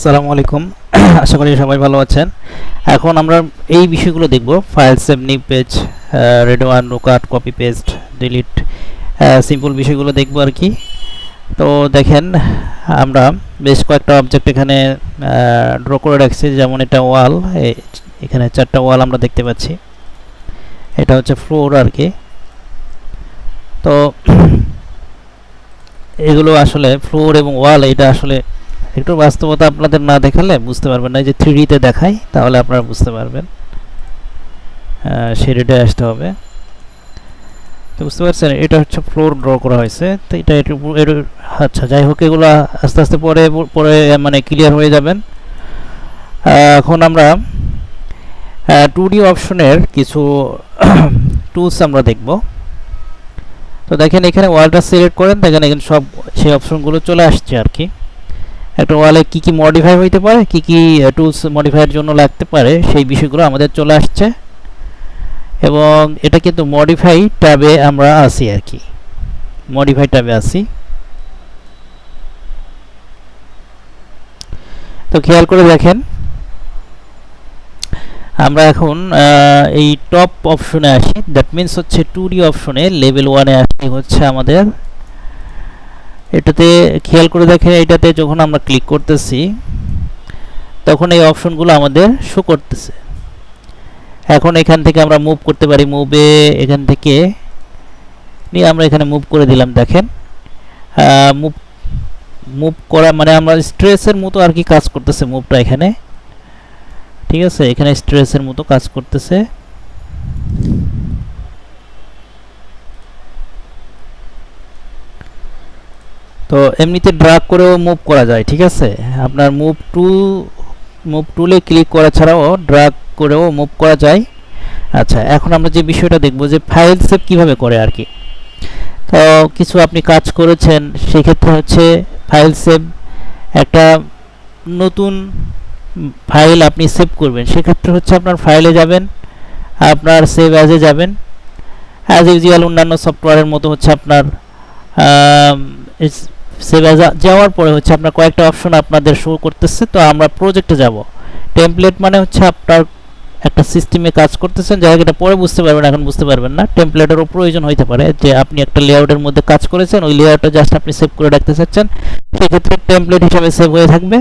আসসালামু আলাইকুম। আশা করি সবাই ভালো আছেন। এখন আমরা এই বিষয়গুলো দেখব, file save, new page, red one, cut, copy paste, delete, simple বিষয়গুলো দেখব আর কি। তো দেখেন, আমরা বেশ কয়েকটা অবজেক্ট এখানে ড্র করে রাখছি। যেমন এটা ওয়াল, এখানে চারটা ওয়াল আমরা দেখতে পাচ্ছি। এটা হচ্ছে ফ্লোর আর কি। তো এগুলো আসলে ফ্লোর এবং ওয়াল, এটা আসলে একটু বাস্তবতা আপনাদের না দেখালে বুঝতে পারবেন না। যে 3D তে দেখাই তাহলে আপনারা বুঝতে পারবেন। শেডে আসতে হবে। তো বুঝতে পারছেন, এটা হচ্ছে ফ্লোর ড্র করা হয়েছে। তো এটা আচ্ছা, যাই হোক, এগুলো আস্তে আস্তে পরে পরে মানে ক্লিয়ার হয়ে যাবেন। এখন আমরা 2D অপশনের কিছু টুলস আমরা দেখব। তো দেখেন, এখানে ওয়ালটা সিলেক্ট করেন, দেখেন এখানে সব সেই অপশনগুলো চলে আসছে আর কি। একটা ওয়ালে কি কি মডিফাই হইতে পারে, কি কি টুলস মডিফাইয়ের জন্য লাগতে পারে, সেই বিষয়গুলো আমাদের চলে আসছে। এবং এটা কিন্তু মডিফাই ট্যাবে আমরা আছি আর কি, মডিফাই ট্যাবে আছি। তো খেয়াল করে দেখেন, আমরা এখন এই টপ অপশনে আসি। দ্যাট মিন্স হচ্ছে 2D অপশনে লেভেল 1-এ আসি হচ্ছে আমাদের। এটাতে খেয়াল করে দেখেন, এটাতে যখন আমরা ক্লিক করতেছি তখন এই অপশনগুলো আমাদের শো করতেছে। এখন এখান থেকে আমরা মুভ করতে পারি। মুভে এখান থেকে নিয়ে আমরা এখানে মুভ করে দিলাম। দেখেন, মুভ করা মানে আমরা স্ট্রেসের মতো আর কি কাজ করতেছে মুভটা এখানে। ঠিক আছে, এখানে স্ট্রেসের মতো কাজ করতেছে। তো এমনিতে ড্র্যাগ করেও মুভ করা যায়। ঠিক আছে, আপনার মুভ টুলে ক্লিক করা ছাড়াও ড্র্যাগ করেও মুভ করা যায়। আচ্ছা, এখন আমরা যে বিষয়টা দেখব যে ফাইল সেভ কিভাবে করে আর কি। তো কিছু আপনি কাজ করেছেন, সেক্ষেত্রে হচ্ছে ফাইল সেভ, একটা নতুন ফাইল আপনি সেভ করবেন, সেক্ষেত্রে হচ্ছে আপনার ফাইলে যাবেন, আপনার সেভ অ্যাজে যাবেন। অ্যাজ ইউজুয়াল অন্যান্য সফটওয়্যারের মতো হচ্ছে আপনার সেভ অ্যাজ যাওয়ার পরে হচ্ছে আপনার কয়েকটা অপশন আপনাদের শো করতেছে। তো আমরা প্রজেক্টে যাব। টেমপ্লেট মানে হচ্ছে আপনার একটা সিস্টেমে কাজ করতেছেন, যাই হোক এটা পরে বুঝতে পারবেন, এখন বুঝতে পারবেন না। টেমপ্লেটেরও প্রয়োজন হইতে পারে, যে আপনি একটা লেআউটের মধ্যে কাজ করেছেন, ওই লেআউটটা জাস্ট আপনি সেভ করে রাখতে চাচ্ছেন, সেক্ষেত্রে টেমপ্লেট হিসাবে সেভ হয়ে থাকবে।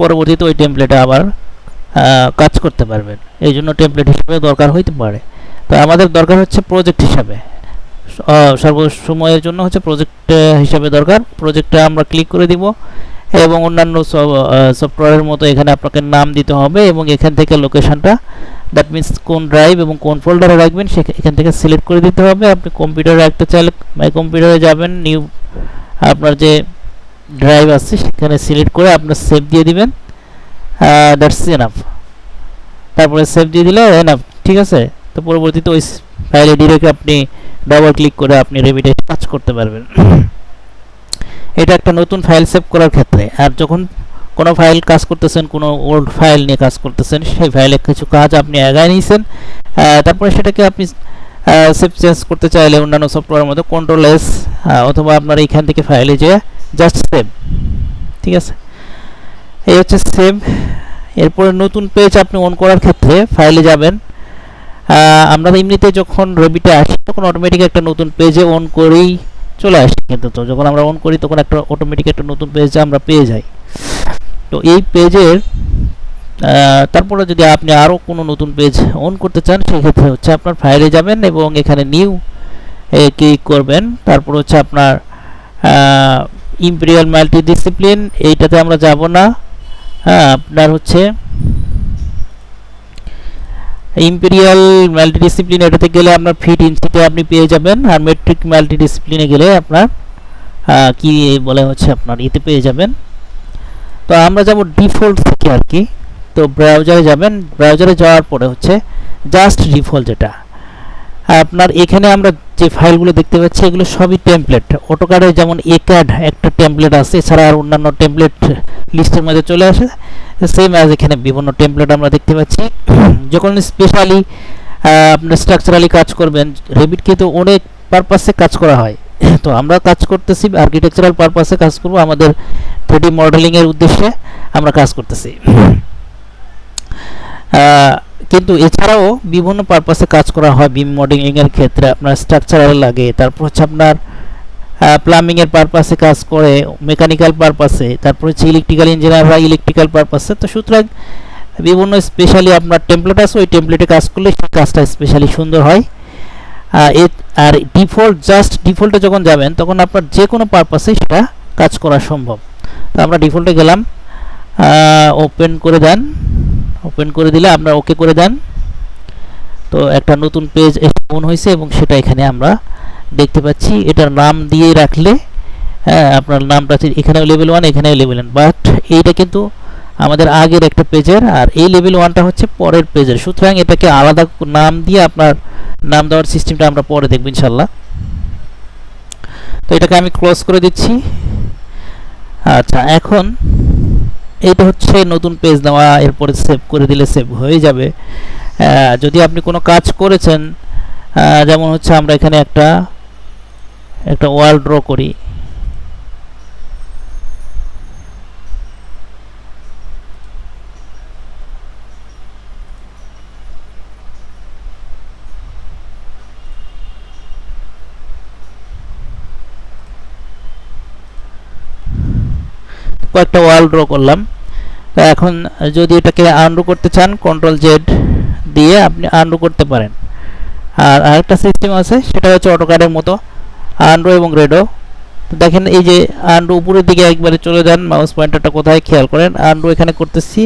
পরবর্তীতে ওই টেমপ্লেটে আবার কাজ করতে পারবেন। এই জন্য টেমপ্লেট হিসাবে দরকার হইতে পারে। তো আমাদের দরকার হচ্ছে প্রজেক্ট হিসাবে, সর্বসময়ের জন্য হচ্ছে প্রজেক্ট হিসাবে দরকার। প্রজেক্টে আমরা ক্লিক করে দিব এবং অন্যান্য সফটওয়্যারের মতো এখানে আপনাকে নাম দিতে হবে এবং এখান থেকে লোকেশনটা, দ্যাট মিন্স কোন ড্রাইভ এবং কোন ফোল্ডারে রাখবেন এখান থেকে সিলেক্ট করে দিতে হবে। আপনি কম্পিউটারে রাখতে চাইলে মাই কম্পিউটারে যাবেন, নিউ আপনার যে ড্রাইভ আছে সেখানে সিলেক্ট করে আপনার সেভ দিয়ে দিবেন। That's enough. তারপরে সেভ দিয়ে দিলে এনাফ। ঠিক আছে, তো পরবর্তীতে ওই ফাইলে ডিরেক্ট আপনি ডাবল ক্লিক করে আপনি রেভিটে কাজ করতে পারবেন। এটা একটা নতুন ফাইল সেভ করার ক্ষেত্রে। আর যখন কোনো ফাইল কাজ করতেছেন, কোনো ওল্ড ফাইল নিয়ে কাজ করতেছেন, সেই ফাইলে কিছু কাজ আপনি আগায় নিয়েছেন, তারপরে সেটাকে আপনি সেভ চেঞ্জ করতে চাইলে অন্যান্য সফটওয়্যারের মধ্যে কন্ট্রোল-S, অথবা আপনার এইখান থেকে ফাইলে যে জাস্ট সেভ। ঠিক আছে, এই হচ্ছে সেভ। এরপরে নতুন পেজ আপনি অন করার ক্ষেত্রে ফাইলে যাবেন। আমরা এমনিতে যখন রেভিটে আসি তখন অটোমেটিক একটা নতুন পেজে অন করেই চলে আসে, কিন্তু তো যখন আমরা অন করি তখন একটা অটোমেটিক একটা নতুন পেজ আমরা পেয়ে যাই। তো এই পেজের তারপরে যদি আপনি আরও কোনো নতুন পেজ অন করতে চান, সেক্ষেত্রে হচ্ছে আপনার ফাইলে যাবেন এবং এখানে নিউ ক্লিক করবেন। তারপর হচ্ছে আপনার ইম্পেরিয়াল মাল্টি ডিসিপ্লিন, এইটাতে আমরা যাব না। আপনার হচ্ছে ইম্পেরিয়াল মাল্টি ডিসিপ্লিন, এটাতে গেলে আপনার ফিট ইঞ্চিতে আপনি পেয়ে যাবেন। আর মেট্রিক মাল্টি ডিসিপ্লিনে গেলে আপনার কি বলে হচ্ছে আপনার ইতে পেয়ে যাবেন। তো আমরা যাব ডিফল্ট থেকে আর কি। তো ব্রাউজারে যাবেন, ব্রাউজারে যাওয়ার পরে হচ্ছে জাস্ট ডিফল্ট, যেটা আপনার এখানে আমরা যে ফাইলগুলো দেখতে পাচ্ছি এগুলো সবই টেমপ্লেট। অটোক্যাডে যেমন এক্যাড একটা টেমপ্লেট আছে, এছাড়া আর অন্যান্য টেমপ্লেট লিস্টের মধ্যে চলে আসে। সেম অ্যাজ এখানে বিভিন্ন টেমপ্লেট আমরা দেখতে পাচ্ছি। যখন স্পেশালি আপনার স্ট্রাকচারালি কাজ করবেন, রেভিট কিন্তু অনেক পারপাসে কাজ করা হয়। তো আমরা কাজ করতেছি আর্কিটেকচারাল পারপাসে কাজ করব, আমাদের 3D মডেলিং এর উদ্দেশ্যে আমরা কাজ করতেছি। কিন্তু এছাড়াও বিভিন্ন পারপাসে কাজ করা হয় বিম মডেলিং এর ক্ষেত্রে। আপনার স্ট্রাকচারাল লাগে, তারপর হচ্ছে আপনার প্লাম্বিং এর পারপাসে কাজ করে, মেকানিক্যাল পারপাসে, তারপর হচ্ছে ইলেকট্রিক্যাল ইঞ্জিনিয়াররা ইলেকট্রিক্যাল পারপাসে। তো সুতরাং বিভিন্ন স্পেশালি আপনার টেমপ্লেট আছে, ওই টেমপ্লেটে কাজ করলে সেই কাজটা স্পেশালি সুন্দর হয়। আর ডিফল্টে যখন যাবেন তখন আপনার যে কোনো পারপাসে সেটা কাজ করা সম্ভব। তো আমরা ডিফল্টে গেলাম, ওপেন করে দেন, ওপেন করে দিলে আপনার ওকে করে দেন। তো একটা নতুন পেজ ওপেন হয়েছে এবং সেটা এখানে আমরা দেখতে পাচ্ছি। এটার নাম দিয়ে রাখলে আপনার নামটা এখানে লেভেল 1, এখানে লেভেল 1, বাট এইটা কিন্তু আমাদের আগের একটা পেজের, আর এই লেভেল 1টা হচ্ছে পরের পেজের। সুতরাং এটাকে আলাদা নাম দিয়ে আপনার নাম দেওয়ার সিস্টেমটা আমরা পরে দেখব ইনশাল্লাহ। তো এটাকে আমি ক্লোজ করে দিচ্ছি। আচ্ছা, এখন এটা হচ্ছে নতুন পেজ নেওয়া, এরপরে সেভ করে দিলে সেভ হয়ে যাবে। যদি আপনি কোনো কাজ করেছেন, যেমন হচ্ছে আমরা এখানে একটা ওয়াল ড্র করি। কয়েকটা ওয়াল ড্র করলাম। তো এখন যদি এটাকে আনডু করতে চান, কন্ট্রোল জেড দিয়ে আপনি আনডু করতে পারেন। আর আরেকটা সিস্টেম আছে, সেটা হচ্ছে অটোক্যাডের মতো আনডু এবং রেডো। তো দেখেন এই যে আনডু উপরের দিকে একবারে চলে যান, মাউস পয়েন্টারটা কোথায় খেয়াল করেন। আনডু এখানে করতেছি,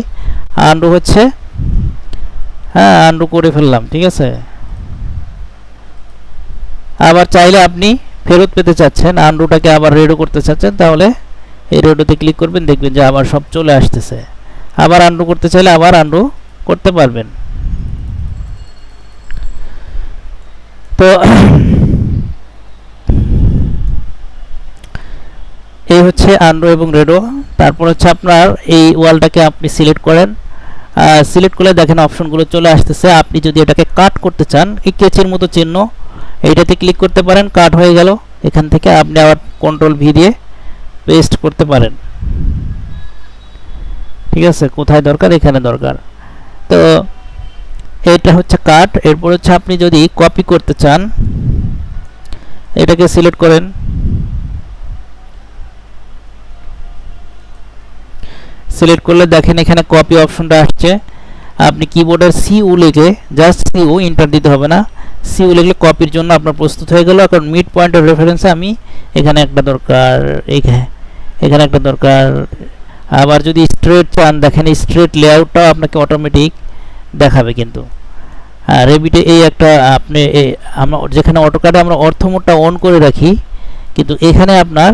আনডু হচ্ছে, হ্যাঁ আনডু করে ফেললাম, ঠিক আছে। আবার চাইলে আপনি ফেরত পেতে চাচ্ছেন, আনডুটাকে আবার রেডো করতে চাচ্ছেন, তাহলে এই রেডোতে ক্লিক করবেন, দেখবেন যে আবার সব চলে আসতেছে। আবার আনডু করতে চাইলে আবার আনডু করতে পারবেন। তো এই হচ্ছে আনডু এবং রেডো। তারপর হচ্ছে আপনার এই ওয়ালটাকে আপনি সিলেক্ট করেন, সিলেক্ট করলে দেখেন অপশনগুলো চলে আসতেছে। আপনি যদি এটাকে কাট করতে চান, এই কেচের মতো চিহ্ন এইটাতে ক্লিক করতে পারেন, কাট হয়ে গেল। এখান থেকে আপনি আবার কন্ট্রোল ভি দিয়ে পেস্ট করতে পারেন, ঠিক আছে। কোথায় দরকার, এখানে দরকার। তো এটা হচ্ছে কাট। এরপর হচ্ছে আপনি যদি কপি করতে চান, এটাকে সিলেক্ট করেন, সিলেক্ট করলে দেখেন এখানে কপি অপশনটা আসছে। আপনি কিবোর্ডের সিইউ লিখে, জাস্ট সিইউ, ইন্টার দিতে হবে না, সিইউ লিখলে কপির জন্য আপনার প্রস্তুত হয়ে গেল। এখন মিড পয়েন্টের রেফারেন্সে আমি এখানে একটা দরকার, এখানে একটা দরকার। আবার যদি স্ট্রেট চান, দেখেন স্ট্রেট লেআউটটাও আপনাকে অটোমেটিক দেখাবে কিন্তু। রেভিটে এই একটা আপনি আমরা যেখানে অটোক্যাডে আমরা অর্থ মোডটা অন করে রাখি, কিন্তু এখানে আপনার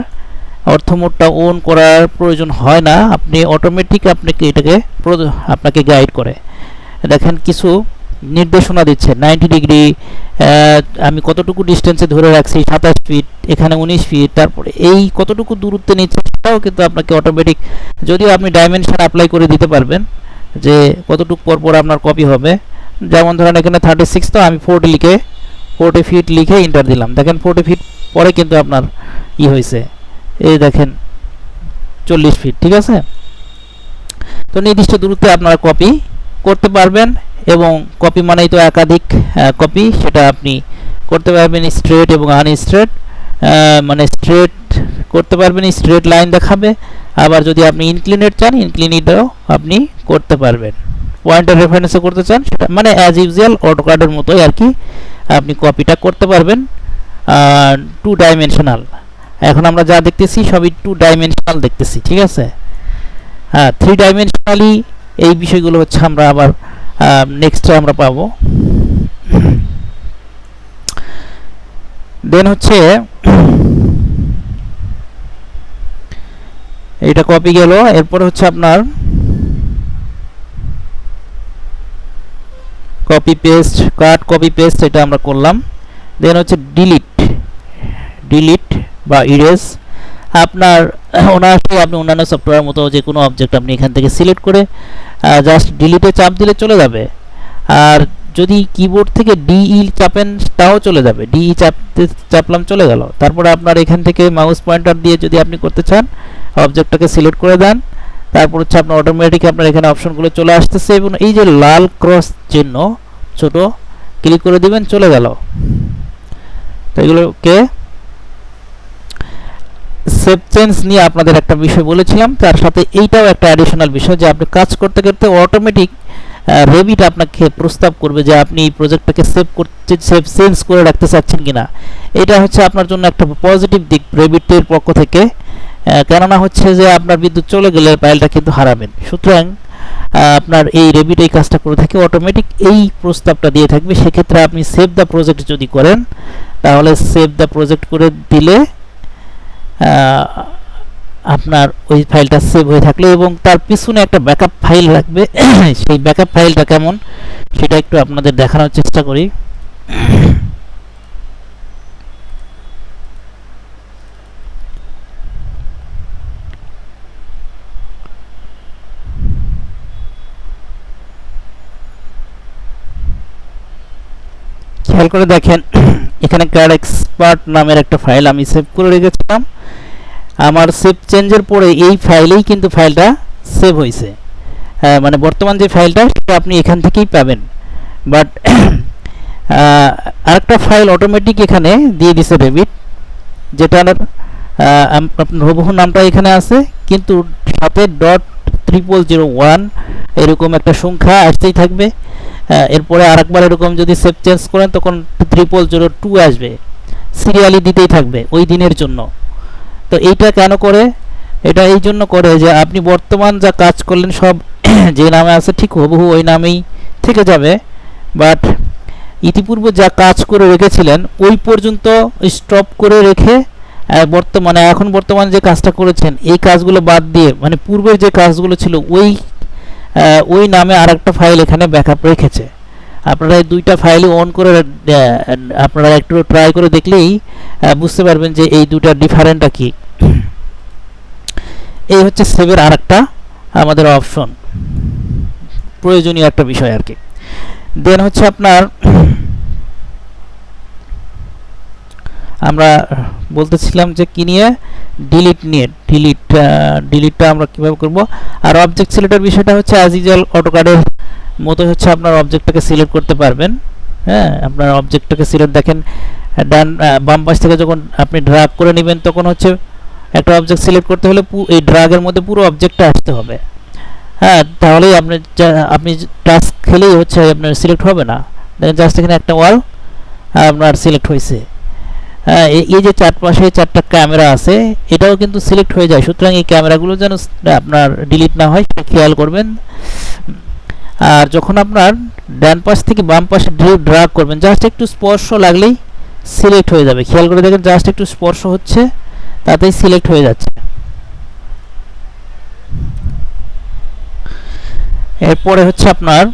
অর্থ মোডটা অন করার প্রয়োজন হয় না, আপনি অটোমেটিক আপনাকে গাইড করে। দেখেন কিছু নির্দেশনা দিচ্ছে, 90 ডিগ্রি, আমি কতটুকু ডিস্টেন্সে ধরে রাখছি, 27 ফিট, এখানে 19 ফিট, তারপরে এই কতটুকু দূরত্বে নিচ্ছে সেটাও কিন্তু আপনাকে অটোমেটিক, যদিও আপনি ডাইমেনশন অ্যাপ্লাই করে দিতে পারবেন যে কতটুকু পর আপনার কপি হবে। যেমন ধরেন এখানে 36, তো আমি 40 ফিট লিখে ইন্টার দিলাম। দেখেন 40 ফিট পরে কিন্তু আপনার হয়েছে, এই দেখেন 40 ফিট, ঠিক আছে। তো নির্দিষ্ট দূরত্বে আপনারা কপি করতে পারবেন, এবং কপি মানেই তো একাধিক কপি, সেটা আপনি করতে পারবেন স্ট্রেট এবং আনস্ট্রেট। মানে স্ট্রেট করতে পারবেন, স্ট্রেট লাইন দেখাবে। আবার যদি আপনি ইনক্লিনেট চান, ইনক্লিনেটও আপনি করতে পারবেন। পয়েন্টার রেফারেন্সে করতে চান, সেটা মানে অ্যাজ ইউজুয়াল অটোক্যাডের মতোই আর কি, আপনি কপিটা করতে পারবেন 2 ডাইমেনশনাল। এখন আমরা যা দেখতেছি সবই 2 ডাইমেনশনাল দেখতেছি, ঠিক আছে। 3 ডাইমেনশনালি এই বিষয়গুলো হচ্ছে আমরা আবার নেক্সটে আমরা পাবো। দেন হচ্ছে এটা কপি গেল। এরপরে হচ্ছে আপনার কপি পেস্ট, কাট, কপি পেস্ট, এটা আমরা করলাম। দেন হচ্ছে ডিলিট বা ইরেজ। আপনার অনায়াসে আপনি অন্যান্য সফটওয়্যার মতো যে কোনো অবজেক্ট আপনি এখান থেকে সিলেক্ট করে জাস্ট ডিলিটে চাপ দিলে চলে যাবে। আর যদি কিবোর্ড থেকে ডিই চাপেন তাও চলে যাবে, ডিই চাপলাম চলে গেল। তারপরে আপনার এখান থেকে মাউস পয়েন্টার দিয়ে যদি আপনি করতে চান অবজেক্টটাকে সিলেক্ট করে দেন, তারপর হচ্ছে আপনার অটোমেটিক আপনার এখানে অপশনগুলো চলে আসতেছে এবং এই যে লাল ক্রস চিহ্ন ছোট ক্লিক করে দিবেন, চলে গেল। তো এগুলোকে সেভ চেঞ্জ নিয়ে আপনাদের একটা বিষয় বলেছিলাম, তার সাথে এইটাও একটা অ্যাডিশনাল বিষয় যে আপনি কাজ করতে করতে অটোমেটিক রেভিট আপনাকে প্রস্তাব করবে যে আপনি এই প্রজেক্টটাকে সেভ চেঞ্জ করে রাখতে চাচ্ছেন কিনা। এটা হচ্ছে আপনার জন্য একটা পজিটিভ দিক রেভিটের পক্ষ থেকে, কেননা হচ্ছে যে আপনার বিদ্যুৎ চলে গেলে ফাইলটা কিন্তু হারাবেন। সুতরাং আপনার এই রেভিট এই কাজটা করে থাকে, অটোমেটিক এই প্রস্তাবটা দিয়ে থাকবে। সেক্ষেত্রে আপনি সেভ দ্য প্রজেক্ট যদি করেন তাহলে সেভ দ্য প্রজেক্ট করে দিলে আপনার ওই ফাইলটা সেভ হয়ে থাকলো এবং তার পিছনে একটা ব্যাকআপ ফাইল রাখবে। সেই ব্যাকআপ ফাইলটা কেমন সেটা একটু আপনাদের দেখানোর চেষ্টা করি। খেয়াল করে দেখেন এখানে ক্যাড এক্সপার্ট নামের একটা ফাইল আমি সেভ করে রেখেছিলাম। আমার সেভ চেঞ্জের পরে এই ফাইলেই কিন্তু ফাইলটা সেভ হয়েছে, মানে বর্তমান যে ফাইলটা সেটা আপনি এখান থেকেই পাবেন। বাট আরেকটা ফাইল অটোমেটিক এখানে দিয়ে দিছে রেভিট, যেটার আপনার হুবহু নামটা এখানে আছে কিন্তু সাথে .3001 এরকম একটা সংখ্যা আসতেই থাকবে। এরপরে আরেকবার এরকম যদি সেভ চেঞ্জ করেন তখন 3002 আসবে, সিরিয়ালি দিতেই থাকবে ওই দিনের জন্য। তো এইটা কেন করে? এটা এই জন্য করে যে আপনি বর্তমান যা কাজ করলেন সব যে নামে আছে ঠিক হুবহু ওই নামেই থেকে যাবে, বাট ইতিপূর্বে যা কাজ করে রেখেছিলেন ওই পর্যন্ত স্টপ করে রেখে বর্তমানে এখন বর্তমান যে কাজটা করেছেন এই কাজগুলো বাদ দিয়ে, মানে পূর্বের যে কাজগুলো ছিল ওই নামে আরেকটা ফাইল এখানে ব্যাকআপ রেখেছে। আপনারা এই দুইটা ফাইলই অন করে আপনারা একটু ট্রাই করে দেখলেই বুঝতে পারবেন যে এই দুটার ডিফারেন্টটা কি। এই হচ্ছে সেভের আরেকটা আমাদের অপশন, প্রয়োজনীয় একটা বিষয় আর কি। দেন হচ্ছে আপনার আমরা বলতেছিলাম যে কি নিয়ে, ডিলিট নিয়ে। ডিলিটটা আমরা কিভাবে করব, আর অবজেক্ট সিলেক্টের বিষয়টা হচ্ছে অ্যাজ ইউজুয়াল অটোক্যাডের মতো হচ্ছে আপনার অবজেক্টটাকে সিলেক্ট করতে পারবেন। হ্যাঁ, আপনার অবজেক্টটাকে সিলেক্ট দেখেন বাম পাশ থেকে যখন আপনি ড্র্যাগ করে নেবেন তখন হচ্ছে একটা অবজেক্ট সিলেক্ট করতে হলে এই ড্র্যাগের মধ্যে পুরো অবজেক্টটা আসতে হবে। হ্যাঁ, তাহলেই আপনি টাস্ক খেলেই হচ্ছে আপনার সিলেক্ট হবে না। দেখেন জাস্ট এখানে একটা ওয়াল আপনার সিলেক্ট হয়েছে। হ্যাঁ, এই যে চারপাশে চারটা ক্যামেরা আছে এটাও কিন্তু সিলেক্ট হয়ে যায়। সুতরাং এই ক্যামেরাগুলো যেন আপনার ডিলিট না হয় সেটা খেয়াল করবেন। আর যখন আপনার ডান পাশ থেকে বাম পাশে ড্র্যাগ করবেন জাস্ট একটু স্পর্শ লাগলেই সিলেক্ট হয়ে যাবে। খেয়াল করে দেখেন জাস্ট একটু স্পর্শ হচ্ছে তাতেই সিলেক্ট হয়ে যাচ্ছে। এরপরে হচ্ছে আপনার